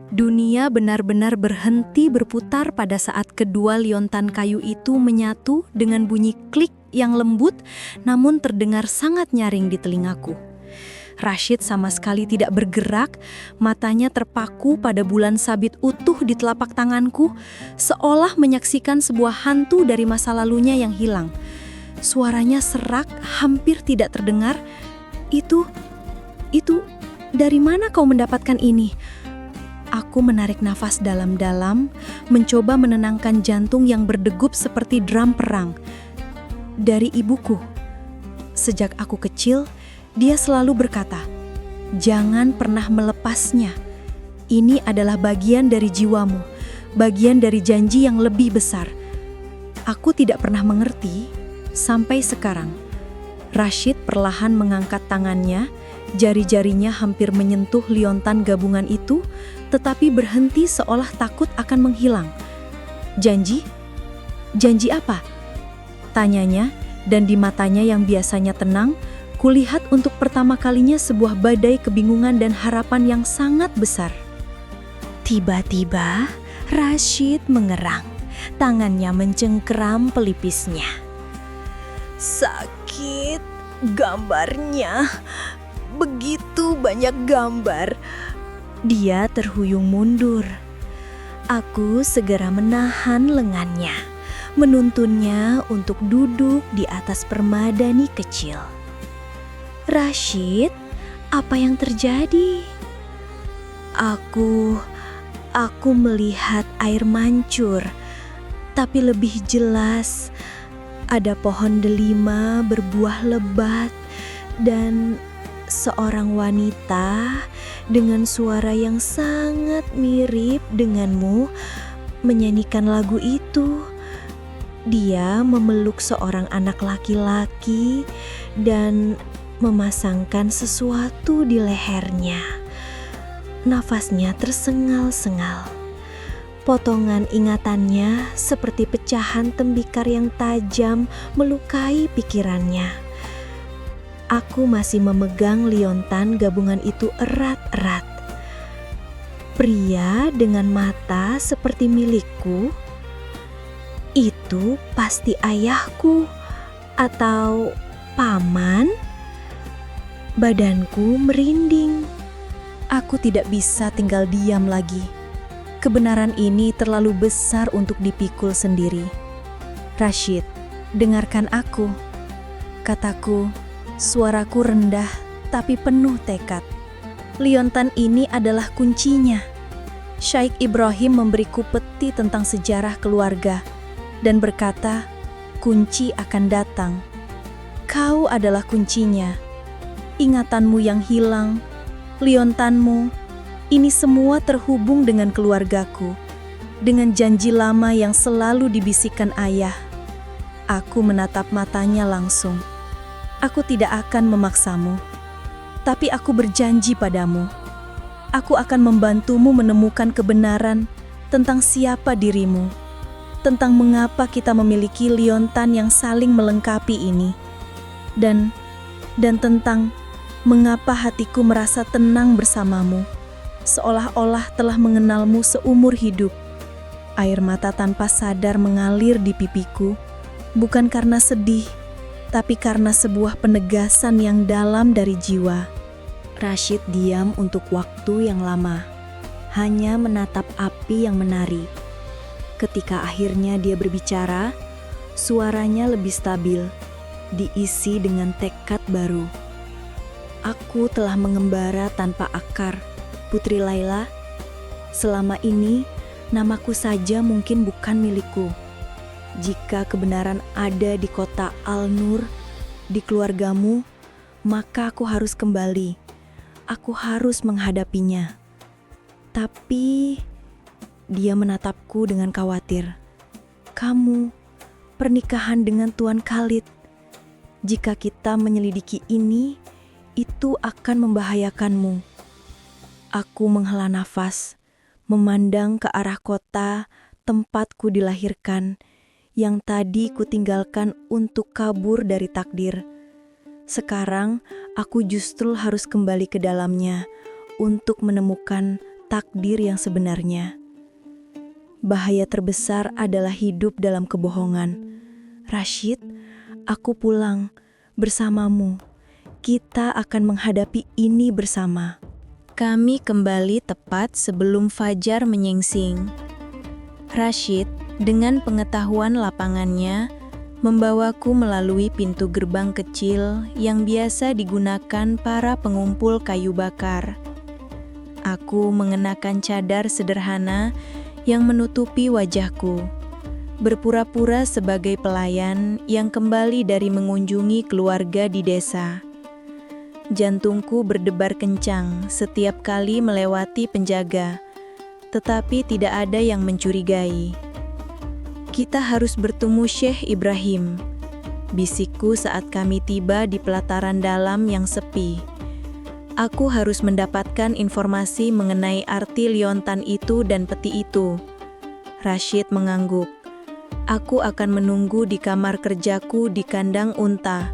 Dunia benar-benar berhenti berputar pada saat kedua liontan kayu itu menyatu dengan bunyi klik yang lembut namun terdengar sangat nyaring di telingaku. Rashid sama sekali tidak bergerak, matanya terpaku pada bulan sabit utuh di telapak tanganku, seolah menyaksikan sebuah hantu dari masa lalunya yang hilang. Suaranya serak, hampir tidak terdengar. Itu, dari mana kau mendapatkan ini? Aku menarik nafas dalam-dalam, mencoba menenangkan jantung yang berdegup seperti drum perang. Dari ibuku. Sejak aku kecil, dia selalu berkata, "Jangan pernah melepasnya. Ini adalah bagian dari jiwamu, bagian dari janji yang lebih besar." Aku tidak pernah mengerti sampai sekarang. Rashid perlahan mengangkat tangannya, jari-jarinya hampir menyentuh liontan gabungan itu, tetapi berhenti seolah takut akan menghilang. "Janji? Janji apa?" tanyanya, dan di matanya yang biasanya tenang, kulihat untuk pertama kalinya sebuah badai kebingungan dan harapan yang sangat besar. Tiba-tiba, Rashid mengerang. Tangannya mencengkeram pelipisnya. "Sakit gambarnya. Begitu banyak gambar." Dia terhuyung mundur. Aku segera menahan lengannya, menuntunnya untuk duduk di atas permadani kecil. "Rashid, apa yang terjadi?" Aku melihat air mancur, tapi lebih jelas ada pohon delima berbuah lebat dan seorang wanita dengan suara yang sangat mirip denganmu menyanyikan lagu itu. Dia memeluk seorang anak laki-laki dan memasangkan sesuatu di lehernya. Nafasnya tersengal-sengal. Potongan ingatannya seperti pecahan tembikar yang tajam melukai pikirannya. Aku masih memegang liontan gabungan itu erat-erat. Pria dengan mata seperti milikku, itu pasti ayahku atau paman. Badanku merinding. Aku tidak bisa tinggal diam lagi. Kebenaran ini terlalu besar untuk dipikul sendiri. "Rashid, dengarkan aku," kataku. Suaraku rendah tapi penuh tekad. "Liontan ini adalah kuncinya." Syekh Ibrahim memberiku peti tentang sejarah keluarga dan berkata, "Kunci akan datang. Kau adalah kuncinya. Ingatanmu yang hilang, liontanmu, ini semua terhubung dengan keluargaku, dengan janji lama yang selalu dibisikkan ayah." Aku menatap matanya langsung. "Aku tidak akan memaksamu, tapi aku berjanji padamu. Aku akan membantumu menemukan kebenaran tentang siapa dirimu, tentang mengapa kita memiliki liontan yang saling melengkapi ini, dan tentang mengapa hatiku merasa tenang bersamamu, seolah-olah telah mengenalmu seumur hidup." Air mata tanpa sadar mengalir di pipiku, bukan karena sedih, tapi karena sebuah penegasan yang dalam dari jiwa. Rashid diam untuk waktu yang lama, hanya menatap api yang menari. Ketika akhirnya dia berbicara, suaranya lebih stabil, diisi dengan tekad baru. "Aku telah mengembara tanpa akar, Putri Laila. Selama ini, namaku saja mungkin bukan milikku. Jika kebenaran ada di kota Al-Nur, di keluargamu, maka aku harus kembali. Aku harus menghadapinya." Tapi dia menatapku dengan khawatir. "Kamu, pernikahan dengan Tuan Khalid. Jika kita menyelidiki ini, itu akan membahayakanmu." Aku menghela nafas, memandang ke arah kota tempatku dilahirkan, yang tadi kutinggalkan untuk kabur dari takdir. Sekarang aku justru harus kembali ke dalamnya untuk menemukan takdir yang sebenarnya. Bahaya terbesar adalah hidup dalam kebohongan. Rashid, aku pulang bersamamu. Kita akan menghadapi ini bersama. Kami kembali tepat sebelum fajar menyingsing. Rashid, dengan pengetahuan lapangannya, membawaku melalui pintu gerbang kecil yang biasa digunakan para pengumpul kayu bakar. Aku mengenakan cadar sederhana yang menutupi wajahku, berpura-pura sebagai pelayan yang kembali dari mengunjungi keluarga di desa. Jantungku berdebar kencang setiap kali melewati penjaga, tetapi tidak ada yang mencurigai. Kita harus bertemu Syekh Ibrahim, bisikku saat kami tiba di pelataran dalam yang sepi. Aku harus mendapatkan informasi mengenai arti liontan itu dan peti itu. Rashid mengangguk. Aku akan menunggu di kamar kerjaku di kandang unta.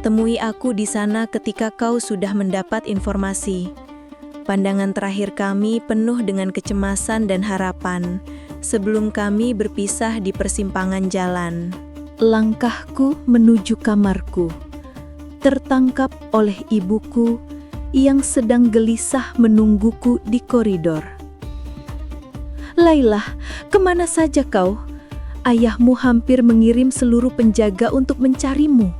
Temui aku di sana ketika kau sudah mendapat informasi. Pandangan terakhir kami penuh dengan kecemasan dan harapan sebelum kami berpisah di persimpangan jalan. Langkahku menuju kamarku, tertangkap oleh ibuku yang sedang gelisah menungguku di koridor. Lailah, kemana saja kau? Ayahmu hampir mengirim seluruh penjaga untuk mencarimu.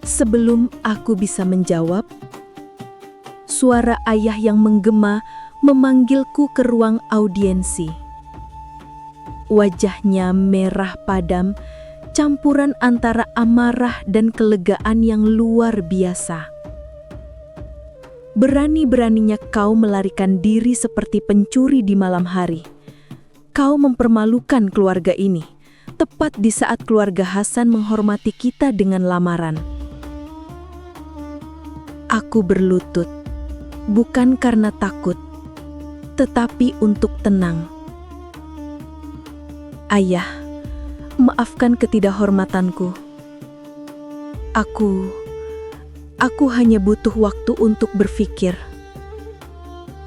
Sebelum aku bisa menjawab, suara ayah yang menggema memanggilku ke ruang audiensi. Wajahnya merah padam, campuran antara amarah dan kelegaan yang luar biasa. Berani-beraninya kau melarikan diri seperti pencuri di malam hari. Kau mempermalukan keluarga ini, tepat di saat keluarga Hasan menghormati kita dengan lamaran. Aku berlutut, bukan karena takut, tetapi untuk tenang. Ayah, maafkan ketidakhormatanku. Aku hanya butuh waktu untuk berpikir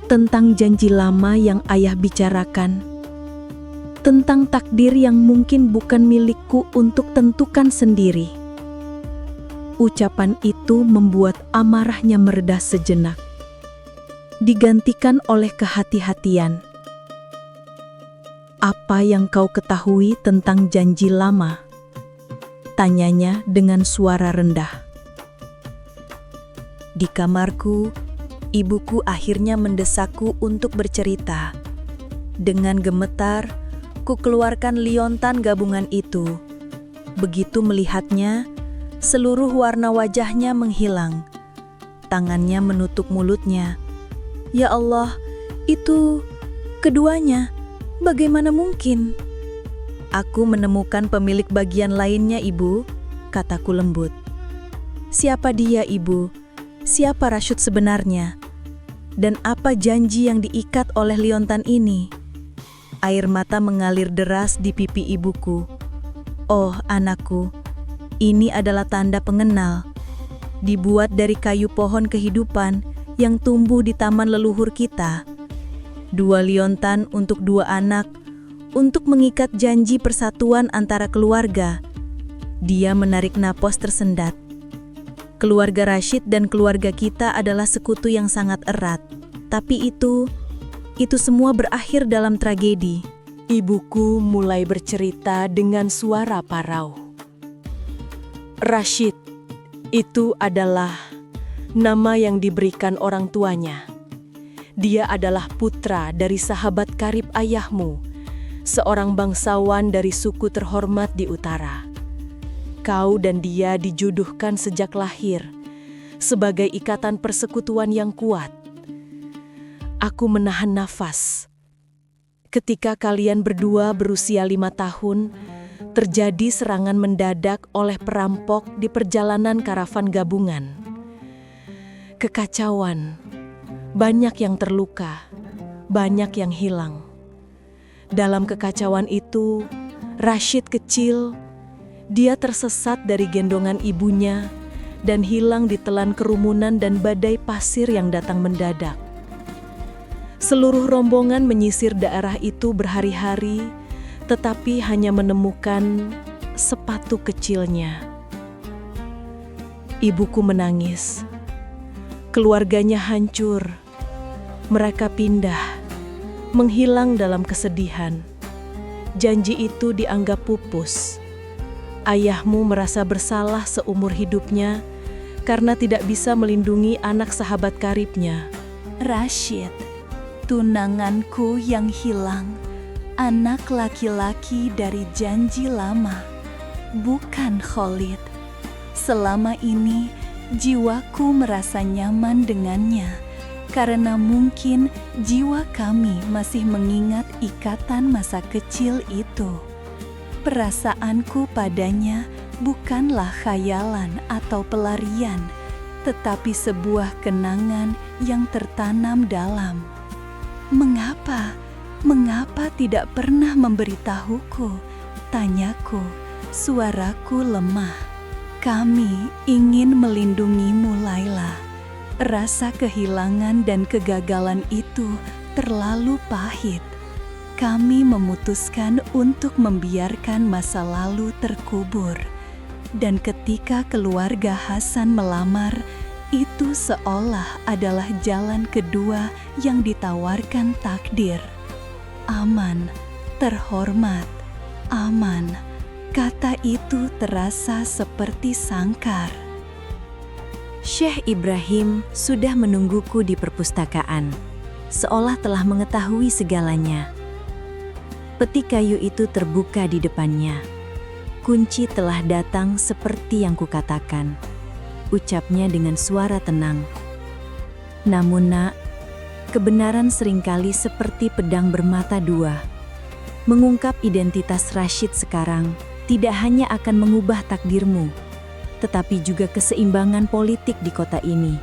tentang janji lama yang ayah bicarakan, tentang takdir yang mungkin bukan milikku untuk tentukan sendiri. Ucapan itu membuat amarahnya mereda sejenak, digantikan oleh kehati-hatian. Apa yang kau ketahui tentang janji lama? Tanyanya dengan suara rendah. Di kamarku, ibuku akhirnya mendesakku untuk bercerita. Dengan gemetar, ku keluarkan liontan gabungan itu. Begitu melihatnya, seluruh warna wajahnya menghilang. Tangannya menutup mulutnya. Ya Allah, itu keduanya. Bagaimana mungkin? Aku menemukan pemilik bagian lainnya, Ibu, kataku lembut. Siapa dia, Ibu? Siapa Rashid sebenarnya? Dan apa janji yang diikat oleh liontan ini? Air mata mengalir deras di pipi ibuku. Oh, anakku, ini adalah tanda pengenal. Dibuat dari kayu pohon kehidupan yang tumbuh di taman leluhur kita. 2 liontan untuk 2 anak, untuk mengikat janji persatuan antara keluarga. Dia menarik napas tersendat. Keluarga Rashid dan keluarga kita adalah sekutu yang sangat erat. Tapi itu semua berakhir dalam tragedi. Ibuku mulai bercerita dengan suara parau. Rashid, itu adalah nama yang diberikan orang tuanya. Dia adalah putra dari sahabat karib ayahmu, seorang bangsawan dari suku terhormat di utara. Kau dan dia dijodohkan sejak lahir, sebagai ikatan persekutuan yang kuat. Aku menahan nafas. Ketika kalian berdua berusia 5 tahun, terjadi serangan mendadak oleh perampok di perjalanan karavan gabungan. Kekacauan, banyak yang terluka, banyak yang hilang. Dalam kekacauan itu, Rashid kecil, dia tersesat dari gendongan ibunya dan hilang ditelan kerumunan dan badai pasir yang datang mendadak. Seluruh rombongan menyisir daerah itu berhari-hari, tetapi hanya menemukan sepatu kecilnya. Ibuku menangis. Keluarganya hancur. Mereka pindah, menghilang dalam kesedihan. Janji itu dianggap pupus. Ayahmu merasa bersalah seumur hidupnya karena tidak bisa melindungi anak sahabat karibnya. Rashid, tunanganku yang hilang, anak laki-laki dari janji lama, bukan Khalid. Selama ini, jiwaku merasa nyaman dengannya, karena mungkin jiwa kami masih mengingat ikatan masa kecil itu. Perasaanku padanya bukanlah khayalan atau pelarian, tetapi sebuah kenangan yang tertanam dalam. Mengapa tidak pernah memberitahuku? Tanyaku, suaraku lemah. Kami ingin melindungimu, Laila. Rasa kehilangan dan kegagalan itu terlalu pahit. Kami memutuskan untuk membiarkan masa lalu terkubur. Dan ketika keluarga Hasan melamar, itu seolah adalah jalan kedua yang ditawarkan takdir. Aman, terhormat, aman. Kata itu terasa seperti sangkar. Syekh Ibrahim sudah menungguku di perpustakaan, seolah telah mengetahui segalanya. Peti kayu itu terbuka di depannya. Kunci telah datang seperti yang kukatakan, ucapnya dengan suara tenang. Namun nak, kebenaran seringkali seperti pedang bermata dua. Mengungkap identitas Rashid sekarang tidak hanya akan mengubah takdirmu, tetapi juga keseimbangan politik di kota ini.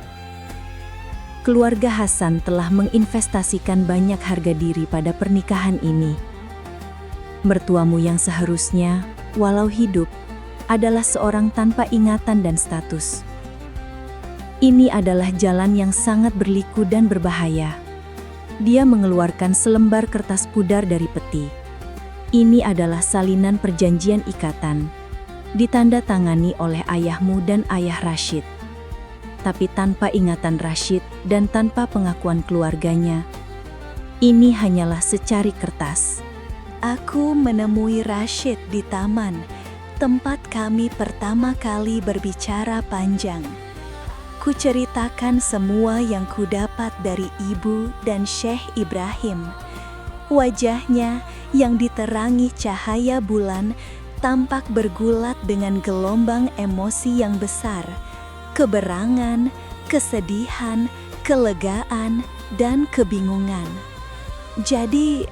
Keluarga Hasan telah menginvestasikan banyak harga diri pada pernikahan ini. Mertuamu yang seharusnya, walau hidup, adalah seorang tanpa ingatan dan status. Ini adalah jalan yang sangat berliku dan berbahaya. Dia mengeluarkan selembar kertas pudar dari peti. Ini adalah salinan perjanjian ikatan, ditanda tangani oleh ayahmu dan ayah Rashid. Tapi tanpa ingatan Rashid dan tanpa pengakuan keluarganya, ini hanyalah secari kertas. Aku menemui Rashid di taman, tempat kami pertama kali berbicara panjang. Kuceritakan semua yang kudapat dari ibu dan Syekh Ibrahim. Wajahnya yang diterangi cahaya bulan tampak bergulat dengan gelombang emosi yang besar, keberangan, kesedihan, kelegaan, dan kebingungan. Jadi,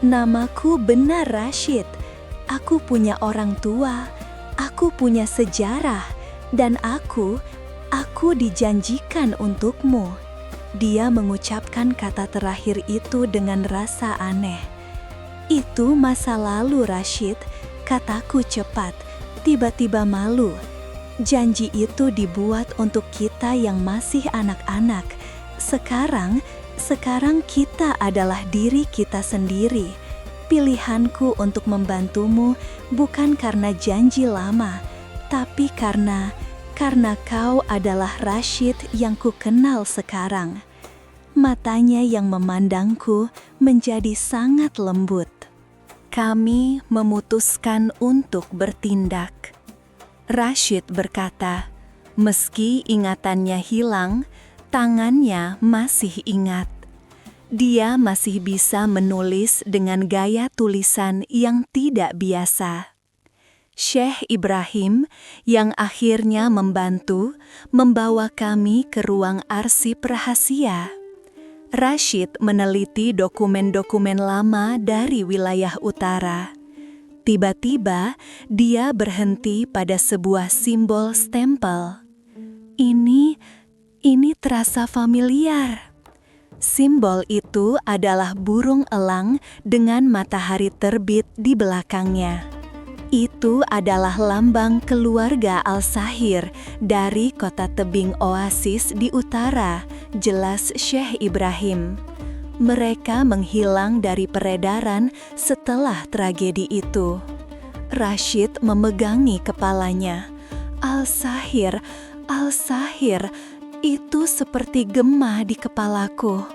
namaku benar Rashid. Aku punya orang tua, aku punya sejarah, dan aku dijanjikan untukmu. Dia mengucapkan kata terakhir itu dengan rasa aneh. Itu masa lalu, Rashid, kataku cepat, tiba-tiba malu. Janji itu dibuat untuk kita yang masih anak-anak. Sekarang kita adalah diri kita sendiri. Pilihanku untuk membantumu bukan karena janji lama, tapi karena kau adalah Rashid yang kukenal sekarang. Matanya yang memandangku menjadi sangat lembut. Kami memutuskan untuk bertindak. Rashid berkata, meski ingatannya hilang, tangannya masih ingat. Dia masih bisa menulis dengan gaya tulisan yang tidak biasa. Syekh Ibrahim yang akhirnya membantu membawa kami ke ruang arsip rahasia. Rashid meneliti dokumen-dokumen lama dari wilayah utara. Tiba-tiba dia berhenti pada sebuah simbol stempel. Ini terasa familiar. Simbol itu adalah burung elang dengan matahari terbit di belakangnya. Itu adalah lambang keluarga Al-Sahir dari kota tebing oasis di utara, jelas Syekh Ibrahim. Mereka menghilang dari peredaran setelah tragedi itu. Rashid memegangi kepalanya. Al-Sahir, Al-Sahir, itu seperti gema di kepalaku.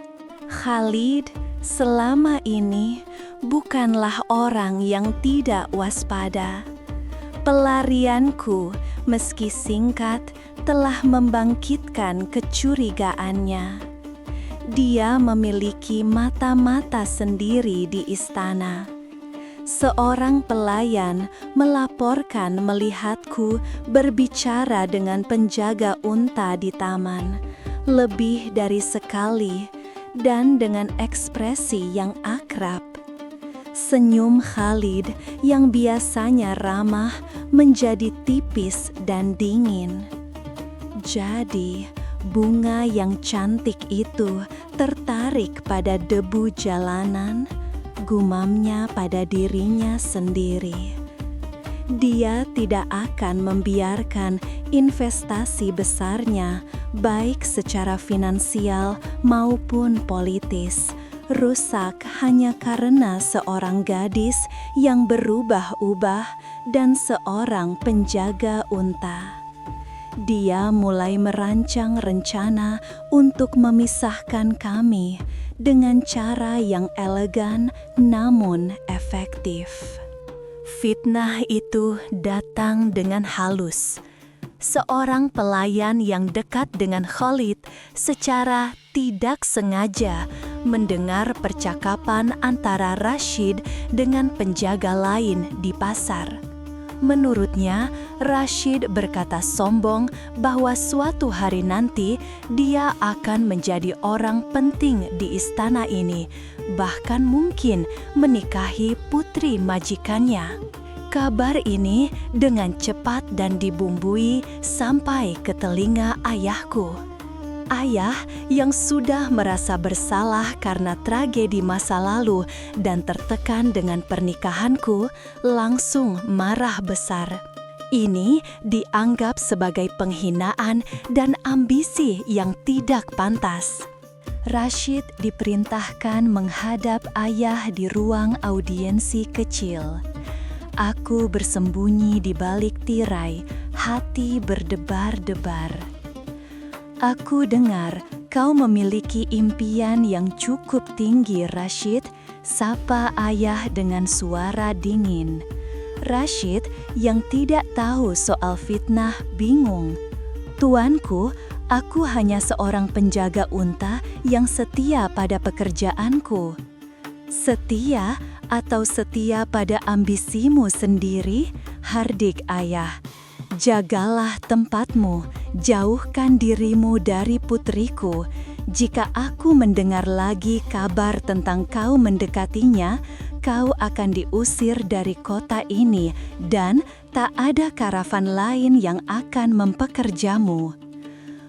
Khalid selama ini bukanlah orang yang tidak waspada. Pelarianku, meski singkat, telah membangkitkan kecurigaannya. Dia memiliki mata-mata sendiri di istana. Seorang pelayan melaporkan melihatku berbicara dengan penjaga unta di taman, lebih dari sekali, dan dengan ekspresi yang akrab. Senyum Khalid yang biasanya ramah menjadi tipis dan dingin. Jadi, bunga yang cantik itu tertarik pada debu jalanan, gumamnya pada dirinya sendiri. Dia tidak akan membiarkan investasi besarnya, baik secara finansial maupun politis, rusak hanya karena seorang gadis yang berubah-ubah dan seorang penjaga unta. Dia mulai merancang rencana untuk memisahkan kami dengan cara yang elegan namun efektif. Fitnah itu datang dengan halus. Seorang pelayan yang dekat dengan Khalid secara tidak sengaja mendengar percakapan antara Rashid dengan penjaga lain di pasar. Menurutnya, Rashid berkata sombong bahwa suatu hari nanti dia akan menjadi orang penting di istana ini, bahkan mungkin menikahi putri majikannya. Kabar ini dengan cepat dan dibumbui sampai ke telinga ayahku. Ayah yang sudah merasa bersalah karena tragedi masa lalu dan tertekan dengan pernikahanku langsung marah besar. Ini dianggap sebagai penghinaan dan ambisi yang tidak pantas. Rashid diperintahkan menghadap ayah di ruang audiensi kecil. Aku bersembunyi di balik tirai, hati berdebar-debar. Aku dengar kau memiliki impian yang cukup tinggi, Rashid, sapa ayah dengan suara dingin. Rashid yang tidak tahu soal fitnah bingung. Tuanku, aku hanya seorang penjaga unta yang setia pada pekerjaanku. Setia atau setia pada ambisimu sendiri? Hardik ayah. Jagalah tempatmu, jauhkan dirimu dari putriku. Jika aku mendengar lagi kabar tentang kau mendekatinya, kau akan diusir dari kota ini dan tak ada karavan lain yang akan mempekerjamu.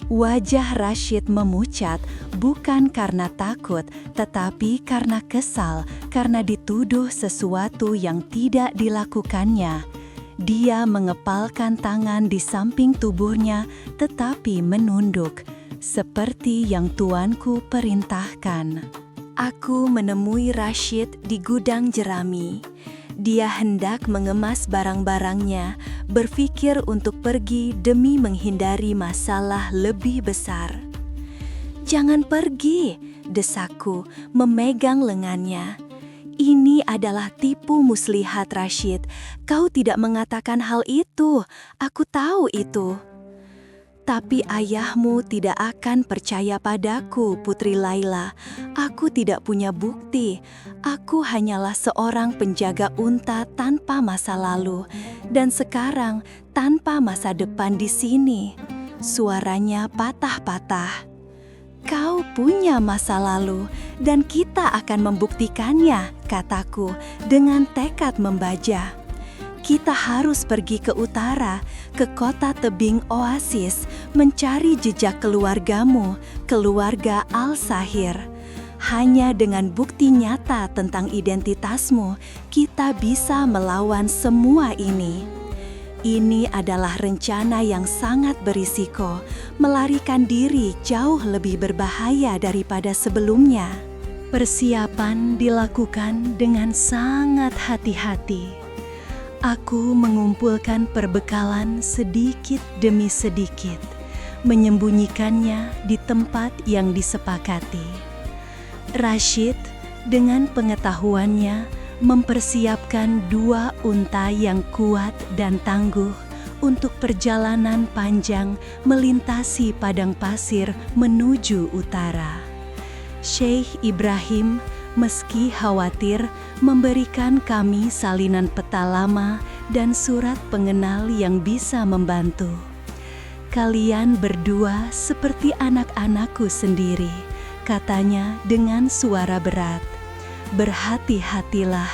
Wajah Rashid memucat bukan karena takut, tetapi karena kesal, karena dituduh sesuatu yang tidak dilakukannya. Dia mengepalkan tangan di samping tubuhnya, tetapi menunduk, seperti yang tuanku perintahkan. Aku menemui Rashid di gudang jerami. Dia hendak mengemas barang-barangnya, berpikir untuk pergi demi menghindari masalah lebih besar. "Jangan pergi," desakku, memegang lengannya. "Ini adalah tipu muslihat, Rashid. Kau tidak mengatakan hal itu. Aku tahu itu." "Tapi ayahmu tidak akan percaya padaku, Putri Laila. Aku tidak punya bukti. Aku hanyalah seorang penjaga unta tanpa masa lalu. Dan sekarang tanpa masa depan di sini." Suaranya patah-patah. "Kau punya masa lalu, dan kita akan membuktikannya," kataku dengan tekad membaja. "Kita harus pergi ke utara, ke kota tebing oasis, mencari jejak keluargamu, keluarga Al-Sahir. Hanya dengan bukti nyata tentang identitasmu, kita bisa melawan semua ini. Ini adalah rencana yang sangat berisiko, melarikan diri jauh lebih berbahaya daripada sebelumnya. Persiapan dilakukan dengan sangat hati-hati. Aku mengumpulkan perbekalan sedikit demi sedikit, menyembunyikannya di tempat yang disepakati. Rashid dengan pengetahuannya mempersiapkan 2 unta yang kuat dan tangguh untuk perjalanan panjang melintasi padang pasir menuju utara. Syekh Ibrahim meski khawatir memberikan kami salinan peta lama dan surat pengenal yang bisa membantu. Kalian berdua seperti anak-anakku sendiri, katanya dengan suara berat. Berhati-hatilah,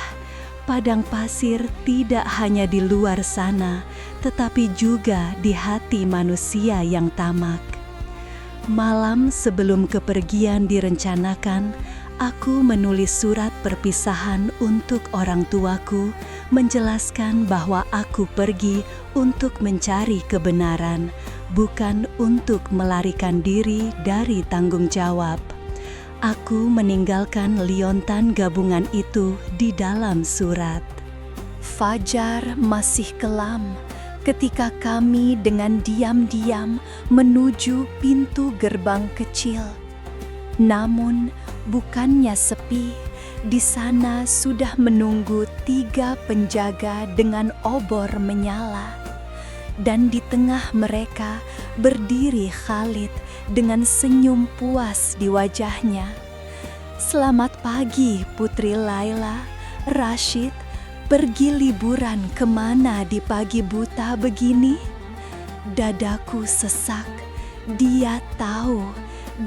padang pasir tidak hanya di luar sana, tetapi juga di hati manusia yang tamak. Malam sebelum kepergian direncanakan, aku menulis surat perpisahan untuk orang tuaku, menjelaskan bahwa aku pergi untuk mencari kebenaran, bukan untuk melarikan diri dari tanggung jawab. Aku meninggalkan liontan gabungan itu di dalam surat. Fajar masih kelam ketika kami dengan diam-diam menuju pintu gerbang kecil. Namun, bukannya sepi, di sana sudah menunggu 3 penjaga dengan obor menyala. Dan di tengah mereka berdiri Khalid dengan senyum puas di wajahnya. Selamat pagi Putri Laila. Rashid, pergi liburan kemana di pagi buta begini? Dadaku sesak. Dia tahu,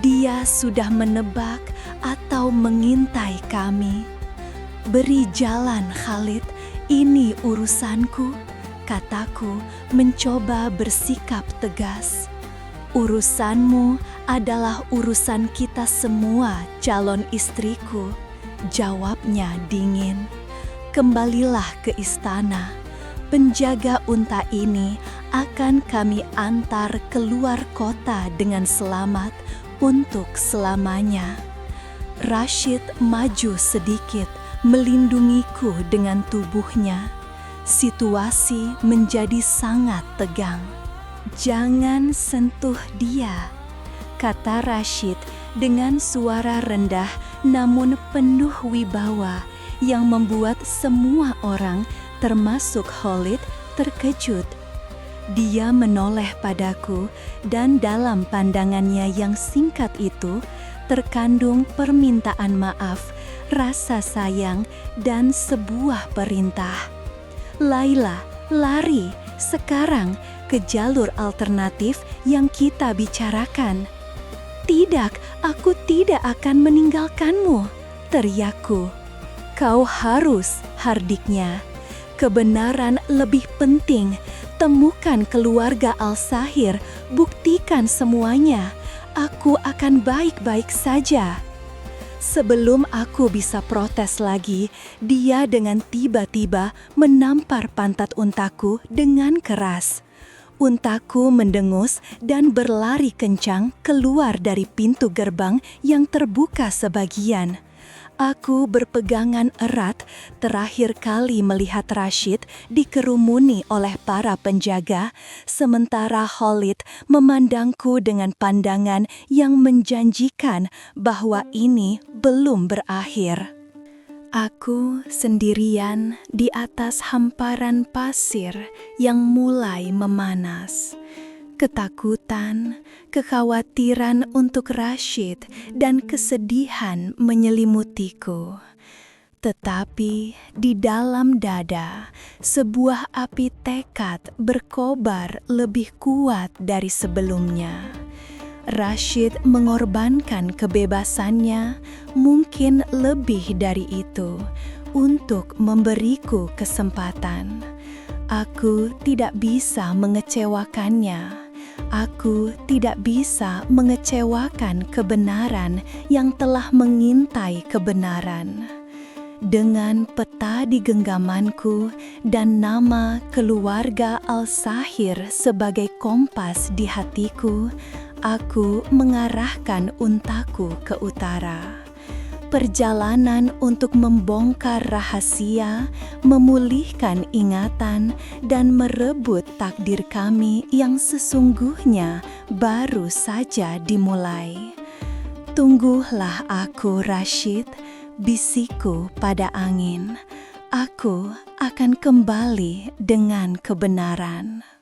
dia sudah menebak atau mengintai kami. Beri jalan Khalid, ini urusanku, kataku mencoba bersikap tegas. Urusanmu adalah urusan kita semua, calon istriku, jawabnya dingin. Kembalilah ke istana. Penjaga unta ini akan kami antar keluar kota dengan selamat untuk selamanya. Rashid maju sedikit, melindungiku dengan tubuhnya. Situasi menjadi sangat tegang. Jangan sentuh dia, kata Rashid dengan suara rendah namun penuh wibawa yang membuat semua orang, termasuk Khalid, terkejut. Dia menoleh padaku dan dalam pandangannya yang singkat itu terkandung permintaan maaf, rasa sayang, dan sebuah perintah. Laila, lari sekarang ke jalur alternatif yang kita bicarakan. Tidak, aku tidak akan meninggalkanmu, teriakku. Kau harus, hardiknya. Kebenaran lebih penting. Temukan keluarga Al-Sahir, buktikan semuanya. Aku akan baik-baik saja. Sebelum aku bisa protes lagi, dia dengan tiba-tiba menampar pantat untaku dengan keras. Untaku mendengus dan berlari kencang keluar dari pintu gerbang yang terbuka sebagian. Aku berpegangan erat terakhir kali melihat Rashid dikerumuni oleh para penjaga, sementara Khalid memandangku dengan pandangan yang menjanjikan bahwa ini belum berakhir. Aku sendirian di atas hamparan pasir yang mulai memanas. Ketakutan, kekhawatiran untuk Rashid, dan kesedihan menyelimutiku. Tetapi di dalam dada, sebuah api tekad berkobar lebih kuat dari sebelumnya. Rashid mengorbankan kebebasannya, mungkin lebih dari itu, untuk memberiku kesempatan. Aku tidak bisa mengecewakannya. Aku tidak bisa mengecewakan kebenaran yang telah mengintai kebenaran. Dengan peta di genggamanku dan nama keluarga Al-Sahir sebagai kompas di hatiku, aku mengarahkan untaku ke utara. Perjalanan untuk membongkar rahasia, memulihkan ingatan, dan merebut takdir kami yang sesungguhnya baru saja dimulai. Tunggulah aku, Rashid, bisikku pada angin. Aku akan kembali dengan kebenaran.